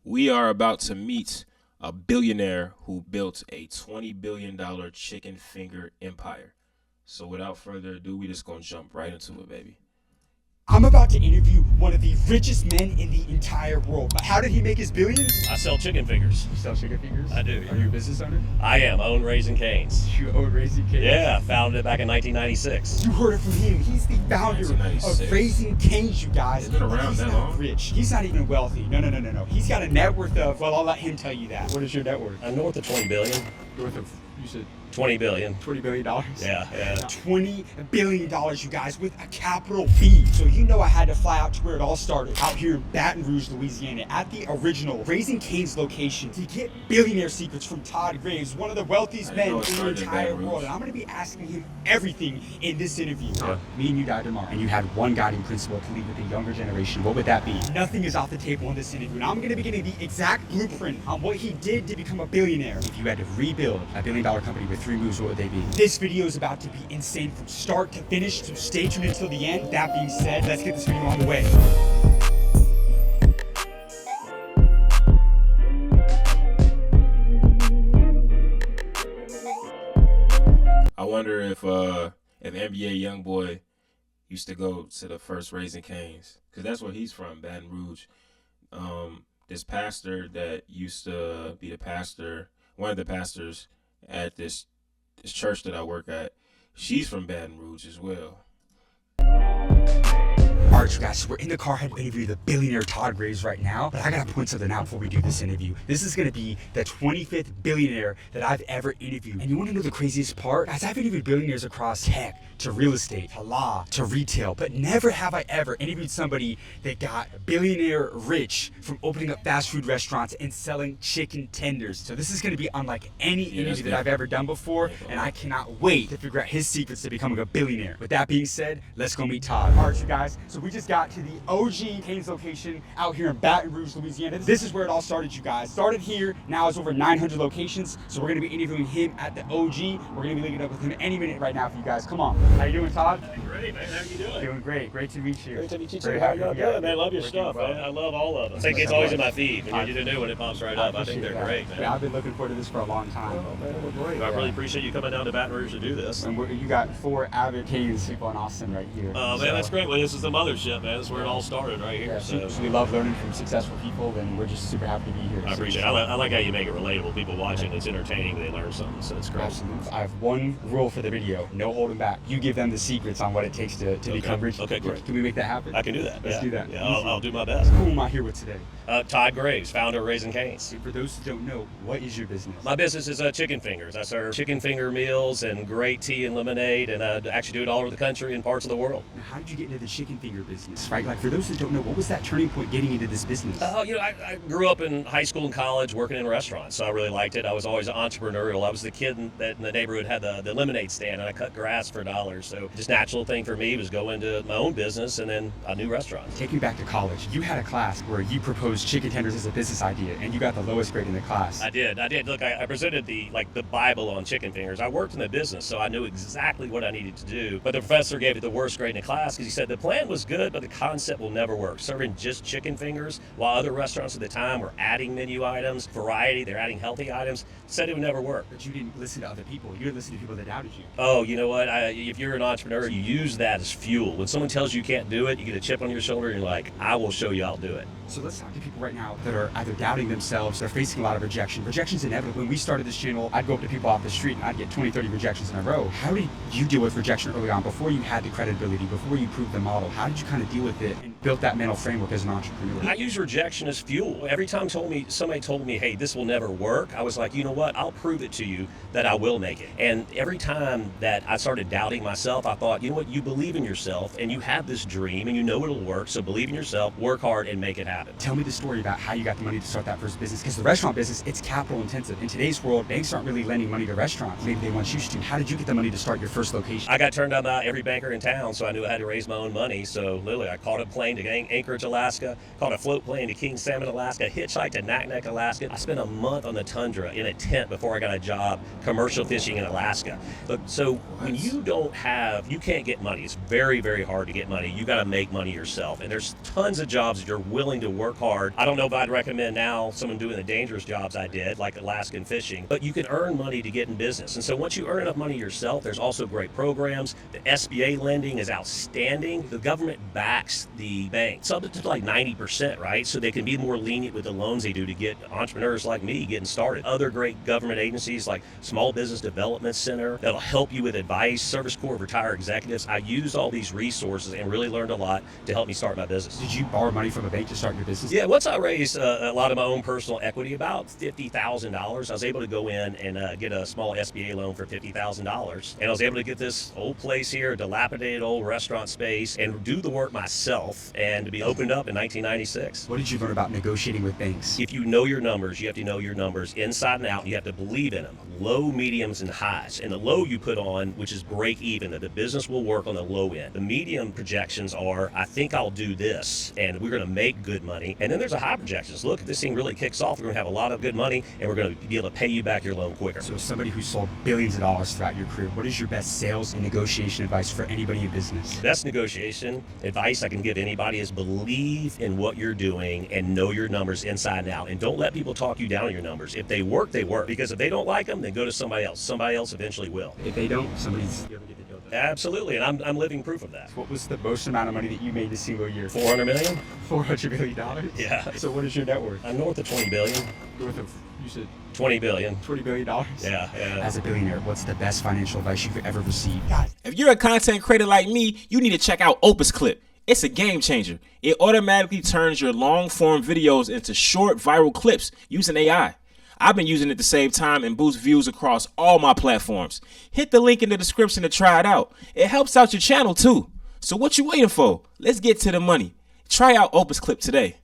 We are about to meet a billionaire who built a $20 billion chicken finger empire. So without further ado, we just gonna jump right into it, baby. I'm about to interview one of the richest men in the entire world. How did he make his billions? I sell chicken fingers. You sell chicken fingers? I do. Are you a business owner? I am. I own Raising Cane's. You own Raising Cane's? Yeah, founded it back in 1996. You heard it from him. He's the founder of 1996. Raising Cane's, you guys. It's been around He's that not long? rich. He's not even wealthy. No. He's got a net worth of, well, I'll let him tell you that. What is your net worth? I'm north of 20 billion. North of, you said 20 billion. $20 billion? Yeah. $20 billion, you guys, with a capital B. So you know I had to fly out to where it all started, out here in Baton Rouge, Louisiana, at the original Raising Cane's location to get billionaire secrets from Todd Graves, one of the wealthiest men in the entire world. And I'm going to be asking him everything in this interview. Yeah. Me and you died tomorrow, and you had one guiding principle to leave with the younger generation. What would that be? Nothing is off the table in this interview, and I'm going to be getting the exact blueprint on what he did to become a billionaire. If you had to rebuild a billion-dollar company with 3 moves, what would they be? This video is about to be insane from start to finish, so stay tuned until the end. That being said, let's get this video on the way. I wonder if NBA YoungBoy used to go to the first Raising Cane's, because that's where he's from, Baton Rouge. This pastor that used to be the pastor, one of the pastors at this church that I work at, she's from Baton Rouge as well. All right, you guys, so we're in the car heading to interview the billionaire Todd Graves right now, but I gotta point something out before we do this interview. This is gonna be the 25th billionaire that I've ever interviewed. And you wanna know the craziest part? As I've interviewed billionaires across tech, to real estate, to law, to retail, but never have I ever interviewed somebody that got billionaire rich from opening up fast food restaurants and selling chicken tenders. So this is gonna be unlike any interview that I've ever done before, and I cannot wait to figure out his secrets to becoming a billionaire. With that being said, let's go meet Todd. All right, you guys, so we just got to the OG Cane's location out here in Baton Rouge, Louisiana. This is where it all started, you guys. Started here, now it's over 900 locations, so we're gonna be interviewing him at the OG. We're gonna be linking up with him any minute right now for you guys. Come on. How you doing, Todd? Great, man. How you doing? Doing great. Great to meet you. Great to meet you Very too. How happy you to be doing, out man? I here. love your We're stuff, doing man. well. I love all of them. I think it's always in my feed. When you do new one, it pops right up. I think they're appreciate great, that. man. Yeah, I've been looking forward to this for a long time. Oh, man, we're great. I really appreciate you coming down to Baton Rouge to do this. And you got 4 avid Cane's people in Austin right here. Man, that's great. Well, this is the mothership, man. This is where it all started right here. Yeah, So we love learning from successful people, and we're just super happy to be here. I appreciate it. I like how you make it relatable. People watching, it's entertaining. They learn something, so it's great. Absolutely. I have one rule for the video: no holding back. You give them the secrets on what it takes to become rich. Okay, great. Can we make that happen? I can do that. Let's do that. Yeah, Easy. I'll do my best. Who am I here with today? Todd Graves, founder of Raising Cane's. For those who don't know, what is your business? My business is chicken fingers. I serve chicken finger meals and great tea and lemonade, and I actually do it all over the country and parts of the world. Now, how did you get into the chicken finger business? Right, like for those who don't know, what was that turning point getting into this business? I grew up in high school and college working in restaurants, so I really liked it. I was always entrepreneurial. I was the kid that in the neighborhood had the lemonade stand, and I cut grass for $1. So just natural thing for me was go into my own business, and then I knew restaurants. Take me back to college. You had a class where you proposed chicken tenders as a business idea, and you got the lowest grade in the class. I did. Look, I presented the Bible on chicken fingers. I worked in the business, so I knew exactly what I needed to do. But the professor gave it the worst grade in the class because he said the plan was good, but the concept will never work. Serving just chicken fingers while other restaurants at the time were adding menu items, variety, they're adding healthy items, said it would never work. But you didn't listen to other people. You didn't listen to people that doubted you. Oh, you know what? If you're an entrepreneur, you use that as fuel. When someone tells you can't do it, you get a chip on your shoulder and you're like, I will show you I'll do it. So let's talk to people right now that are either doubting themselves, they're facing a lot of rejection. Rejection's inevitable. When we started this channel, I'd go up to people off the street and I'd get 20, 30 rejections in a row. How did you deal with rejection early on, before you had the credibility, before you proved the model? How did you kind of deal with it and build that mental framework as an entrepreneur? I use rejection as fuel. Every time somebody told me, hey, this will never work, I was like, you know what? I'll prove it to you that I will make it. And every time that I started doubting myself, I thought, you know what? You believe in yourself and you have this dream and you know it'll work. So believe in yourself, work hard, and make it happen. Tell me the story about how you got the money to start that first business, because the restaurant business, it's capital intensive. In today's world, banks aren't really lending money to restaurants. Maybe they once used to. How did you get the money to start your first location? I got turned down by every banker in town, so I knew I had to raise my own money. So literally, I caught a plane plane to Anchorage, Alaska, caught a float plane to King Salmon, Alaska, hitchhiked to Naknek, Alaska. I spent a month on the tundra in a tent before I got a job commercial fishing in Alaska. Look, so when you can't get money. It's very, very hard to get money. You got to make money yourself. And there's tons of jobs that you're willing to work hard. I don't know if I'd recommend now someone doing the dangerous jobs I did, like Alaskan fishing, but you can earn money to get in business. And so once you earn enough money yourself, there's also great programs. The SBA lending is outstanding. The government backs the bank, it's up to like 90%, right? So they can be more lenient with the loans they do to get entrepreneurs like me getting started. Other great government agencies like Small Business Development Center that'll help you with advice, Service Corps of Retired Executives. I used all these resources and really learned a lot to help me start my business. Did you borrow money from a bank to start your business? Yeah, once I raised a lot of my own personal equity, about $50,000, I was able to go in and get a small SBA loan for $50,000. And I was able to get this old place here, a dilapidated old restaurant space, and do the work myself and to be opened up in 1996. What did you learn about negotiating with banks? If you know your numbers, you have to know your numbers inside and out, and you have to believe in them. Low, mediums, and highs. And the low you put on, which is break even, that the business will work on the low end. The medium projections are, I think I'll do this, and we're going to make good money. And then there's a high projections. Look, if this thing really kicks off, we're going to have a lot of good money, and we're going to be able to pay you back your loan quicker. So as somebody who sold billions of dollars throughout your career, what is your best sales and negotiation advice for anybody in business? Best negotiation advice I can give anybody is believe in what you're doing and know your numbers inside and out. And don't let people talk you down on your numbers. If they work, they work. Because if they don't like them, then go to somebody else. Somebody else eventually will. If they don't, somebody's going to get the deal done. Absolutely, and I'm living proof of that. What was the most amount of money that you made a single year? $400 million? $400 million? Yeah. So what is your net worth? I'm north of $20 billion. North of, you said $20 billion. $20 billion? Yeah. As a billionaire, what's the best financial advice you've ever received? God. If you're a content creator like me, you need to check out Opus Clip. It's a game changer. It automatically turns your long form videos into short viral clips using AI. I've been using it to save time and boost views across all my platforms. Hit the link in the description to try it out. It helps out your channel too. So what you waiting for? Let's get to the money. Try out Opus Clip today.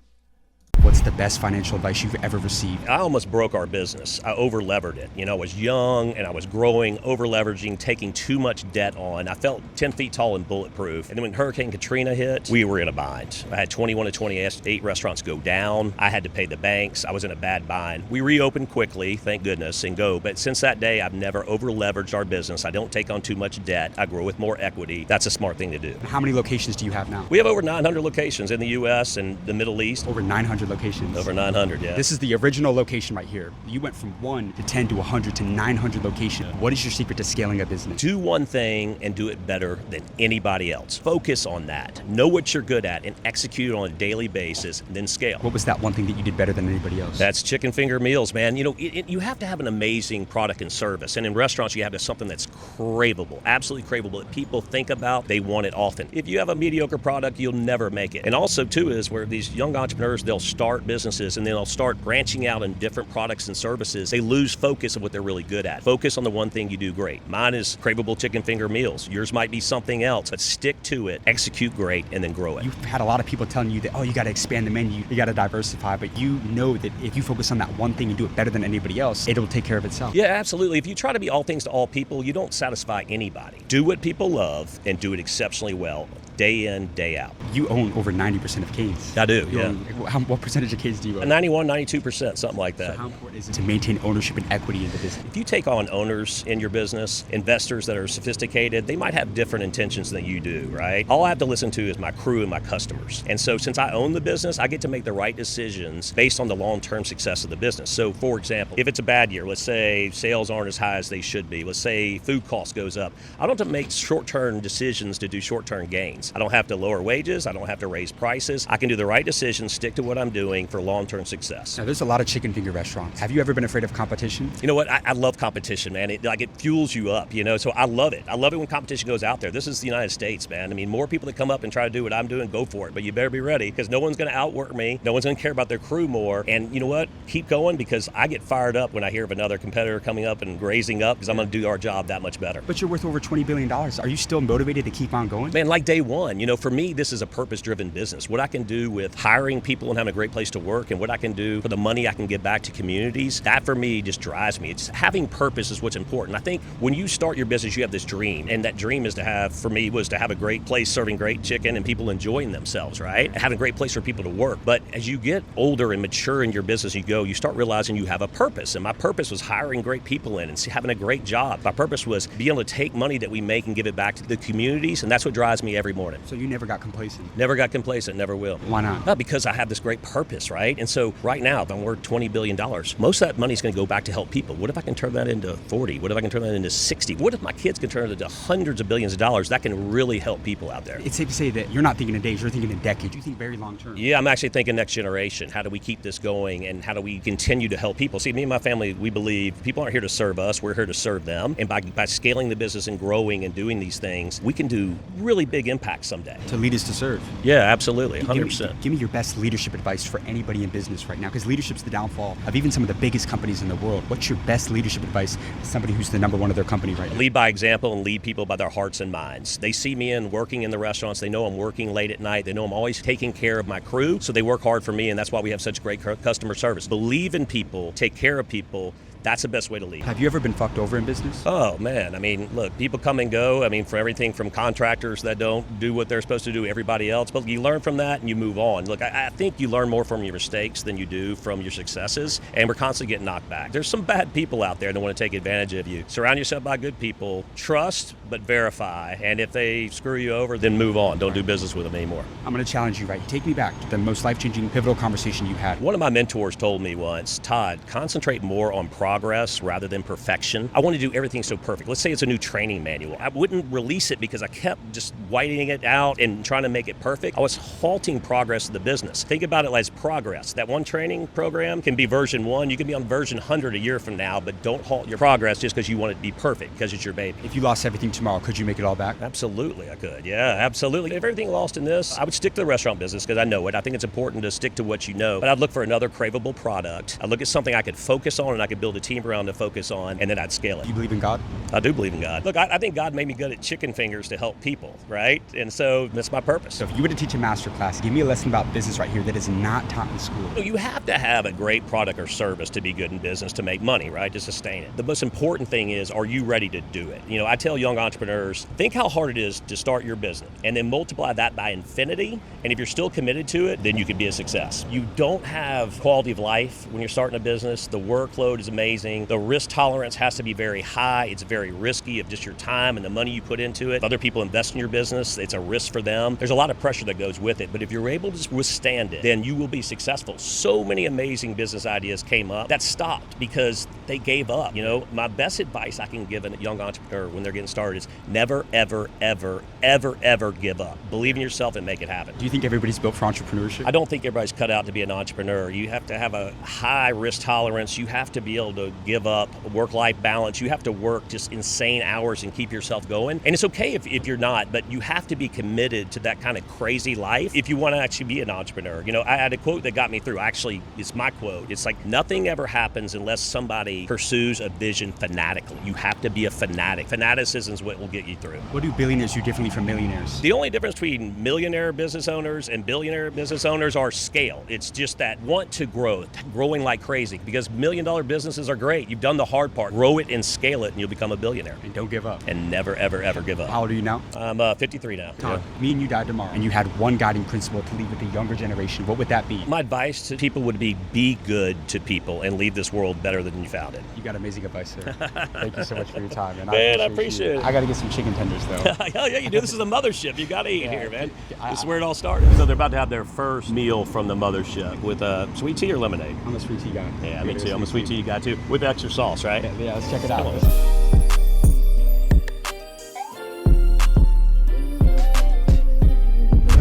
What's the best financial advice you've ever received? I almost broke our business. I over-levered it. I was young and I was growing, over-leveraging, taking too much debt on. I felt 10 feet tall and bulletproof. And then when Hurricane Katrina hit, we were in a bind. I had 21 to 28 restaurants go down. I had to pay the banks. I was in a bad bind. We reopened quickly, thank goodness, and go. But since that day, I've never over-leveraged our business. I don't take on too much debt. I grow with more equity. That's a smart thing to do. How many locations do you have now? We have over 900 locations in the U.S. and the Middle East. Over 900 locations. Over 900, yeah. This is the original location right here. You went from 1 to 10 to 100 to 900 locations. What is your secret to scaling a business? Do one thing and do it better than anybody else. Focus on that. Know what you're good at and execute on a daily basis, and then scale. What was that one thing that you did better than anybody else? That's chicken finger meals, man. You have to have an amazing product and service. And in restaurants, you have to have something that's craveable, absolutely craveable, that people think about, they want it often. If you have a mediocre product, you'll never make it. And also, too, is where these young entrepreneurs, they'll start businesses and then they'll start branching out in different products and services. They lose focus of what they're really good at. Focus on the one thing you do great. Mine is craveable chicken finger meals. Yours might be something else, but stick to it, execute great, and then grow it. You've had a lot of people telling you that, you got to expand the menu, you got to diversify, but you know that if you focus on that one thing and do it better than anybody else, it'll take care of itself. Yeah, absolutely. If you try to be all things to all people, you don't satisfy anybody. Do what people love and do it exceptionally well, day in, day out. You own over 90% of Cane's. I do, yeah. What percentage of Cane's do you own? 91, 92%, something like that. So how important is it to maintain ownership and equity in the business? If you take on owners in your business, investors that are sophisticated, they might have different intentions than you do, right? All I have to listen to is my crew and my customers. And so since I own the business, I get to make the right decisions based on the long-term success of the business. So for example, if it's a bad year, let's say sales aren't as high as they should be, let's say food cost goes up, I don't have to make short-term decisions to do short-term gains. I don't have to lower wages, I don't have to raise prices. I can do the right decisions, stick to what I'm doing for long-term success. Now, there's a lot of chicken finger restaurants. Have you ever been afraid of competition? You know what? I love competition, man. It fuels you up, so I love it. I love it when competition goes out there. This is the United States, man. I mean, more people that come up and try to do what I'm doing, go for it. But you better be ready because no one's going to outwork me. No one's going to care about their crew more. And you know what? Keep going because I get fired up when I hear of another competitor coming up and raising up because I'm going to do our job that much better. But you're worth over $20 billion. Are you still motivated to keep on going? Man, like day one. fun. For me, this is a purpose-driven business. What I can do with hiring people and having a great place to work, and what I can do for the money I can give back to communities, that for me just drives me. It's having purpose is what's important. I think when you start your business, you have this dream, and that dream is to have, for me, was to have a great place serving great chicken and people enjoying themselves, right? And having a great place for people to work. But as you get older and mature in your business, you start realizing you have a purpose. And my purpose was hiring great people in and having a great job. My purpose was being able to take money that we make and give it back to the communities, and that's what drives me every morning. So you never got complacent? Never got complacent, never will. Why not? Because I have this great purpose, right? And so right now, if I'm worth $20 billion, most of that money is going to go back to help people. What if I can turn that into 40? What if I can turn that into 60? What if my kids can turn it into hundreds of billions of dollars? That can really help people out there. It's safe to say that you're not thinking in days, you're thinking in decades. You think very long term. Yeah, I'm actually thinking next generation. How do we keep this going, and how do we continue to help people? See, me and my family, we believe people aren't here to serve us, we're here to serve them. And by scaling the business and growing and doing these things, we can do really big impacts someday. To lead is to serve. Yeah, absolutely, 100%. Give me your best leadership advice for anybody in business right now, because leadership's the downfall of even some of the biggest companies in the world. What's your best leadership advice to somebody who's the number one of their company right now? Lead by example and lead people by their hearts and minds. They see me working in the restaurants. They know I'm working late at night. They know I'm always taking care of my crew, so they work hard for me, and that's why we have such great customer service. Believe in people, take care of people. That's the best way to lead. Have you ever been fucked over in business? Oh, man. Look, people come and go. For everything from contractors that don't do what they're supposed to do, everybody else. But you learn from that and you move on. Look, I think you learn more from your mistakes than you do from your successes. And we're constantly getting knocked back. There's some bad people out there that want to take advantage of you. Surround yourself by good people. Trust, but verify. And if they screw you over, then move on. Don't do business with them anymore. I'm going to challenge you, right? Take me back to the most life-changing, pivotal conversation you had. One of my mentors told me once, Todd, concentrate more on progress rather than perfection. I want to do everything so perfect. Let's say it's a new training manual. I wouldn't release it because I kept just whiting it out and trying to make it perfect. I was halting progress of the business. Think about it as progress. That one training program can be version 1. You can be on version 100 a year from now, but don't halt your progress just because you want it to be perfect, because it's your baby. If you lost everything tomorrow, could you make it all back? Absolutely, I could. Yeah, absolutely. If everything lost in this, I would stick to the restaurant business because I know it. I think it's important to stick to what you know. But I'd look for another craveable product. I'd look at something I could focus on and I could build a team around to focus on, and then I'd scale it. You believe in God? I do believe in God. Look, I think God made me good at chicken fingers to help people, right? And so that's my purpose. So if you were to teach a master class, give me a lesson about business right here that is not taught in school. You have to have a great product or service to be good in business, to make money, right? To sustain it. The most important thing is, are you ready to do it? I tell young entrepreneurs, think how hard it is to start your business and then multiply that by infinity. And if you're still committed to it, then you can be a success. You don't have quality of life when you're starting a business. The workload is amazing. The risk tolerance has to be very high. It's very risky of just your time and the money you put into it. If other people invest in your business, it's a risk for them. There's a lot of pressure that goes with it, but if you're able to withstand it, then you will be successful. So many amazing business ideas came up that stopped because they gave up. My best advice I can give a young entrepreneur when they're getting started is never, ever, ever, ever, ever give up. Believe in yourself and make it happen. Do you think everybody's built for entrepreneurship? I don't think everybody's cut out to be an entrepreneur. You have to have a high risk tolerance. You have to be able to give up work-life balance. You have to work just insane hours and keep yourself going. And it's okay if you're not, but you have to be committed to that kind of crazy life if you want to actually be an entrepreneur. I had a quote that got me through. Actually, it's my quote. It's like, nothing ever happens unless somebody pursues a vision fanatically. You have to be a fanatic. Fanaticism is what will get you through. What do billionaires do differently from millionaires? The only difference between millionaire business owners and billionaire business owners are scale. It's just that want to grow, growing like crazy, because $1 million businesses are great. You've done the hard part. Grow it and scale it and you'll become a billionaire. And don't give up. And never, ever, ever give up. How old are you now? I'm 53 now. Todd, me and you died tomorrow, and you had one guiding principle to leave with the younger generation. What would that be? My advice to people would be good to people and leave this world better than you found it. You got amazing advice, sir. Thank you so much for your time. Man, I appreciate it. I got to get some chicken tenders, though. Hell yeah, you do. This is a mothership. You got to eat here, man. This is where it all started. So they're about to have their first meal from the mothership with sweet tea or lemonade. I'm a sweet tea guy. Yeah, me too. I'm a sweet tea guy too, with extra sauce, right? Yeah, let's check it out.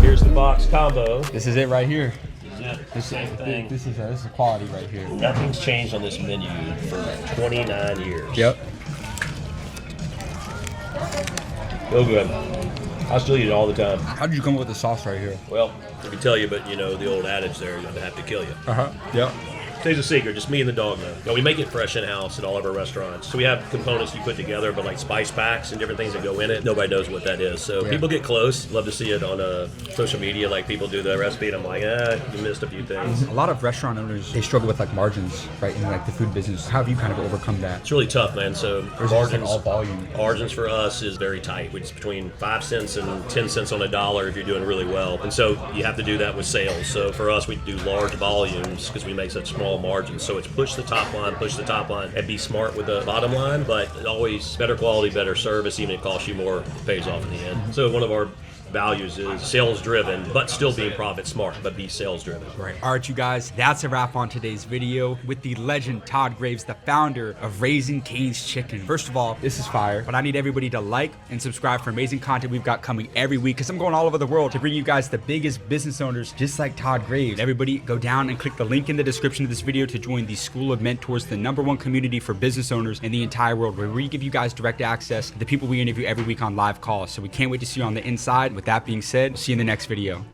Here's the box combo. This is it right here. Same thing. This is quality right here. Nothing's changed on this menu for 29 years. Yep. So good. I still eat it all the time. How did you come up with the sauce right here? Well, let me tell you, but the old adage there, you have to kill you. Yep. Here's a secret, just me and the dog know. We make it fresh in-house at all of our restaurants. So we have components you put together, but like spice packs and different things that go in it. Nobody knows what that is. So people get close. Love to see it on social media, like people do the recipe, and I'm like, you missed a few things. A lot of restaurant owners, they struggle with like margins, right, in like the food business. How have you kind of overcome that? It's really tough, man. So Margins, all volume. Margins for us is very tight. It's between 5 cents and 10 cents on a dollar if you're doing really well. And so you have to do that with sales. So for us, we do large volumes because we make such small margins. So it's push the top line, and be smart with the bottom line, but always better quality, better service. Even if it costs you more, it pays off in the end. So one of our values is sales driven, but still being profit smart, but be sales driven. Right. All right, you guys, that's a wrap on today's video with the legend Todd Graves, the founder of Raising Cane's Chicken. First of all, this is fire, but I need everybody to like and subscribe for amazing content we've got coming every week, because I'm going all over the world to bring you guys the biggest business owners just like Todd Graves. Everybody go down and click the link in the description of this video to join the School of Mentors, the #1 community for business owners in the entire world, where we give you guys direct access to the people we interview every week on live calls. So we can't wait to see you on the inside. With that being said, see you in the next video.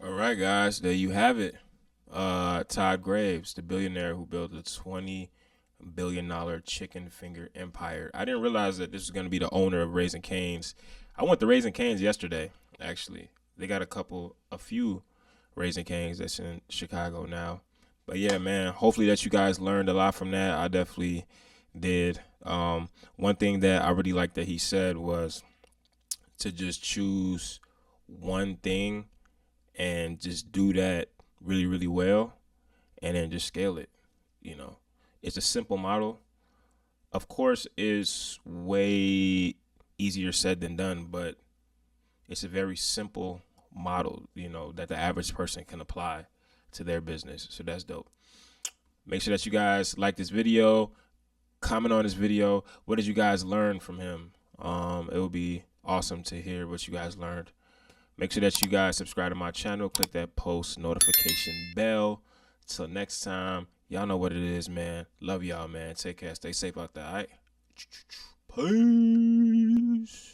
All right, guys, there you have it. Todd Graves, the billionaire who built a $20 billion chicken finger empire. I didn't realize that this was going to be the owner of Raising Cane's. I went to Raising Cane's yesterday, actually. They got a few Raising Cane's that's in Chicago now. But yeah, man, hopefully that you guys learned a lot from that. I definitely did. One thing that I really liked that he said was to just choose one thing and just do that really, really well, and then just scale it. You know, it's a simple model. Of course, it's way easier said than done, but it's a very simple model, you know, that the average person can apply to their business. So that's dope. Make sure that you guys like this video, comment on this video. What did you guys learn from him? It would be awesome to hear what you guys learned. Make sure that you guys subscribe to my channel. Click that post notification bell. Till next time, y'all know what it is, man. Love y'all, man. Take care. Stay safe out there, all right? Peace.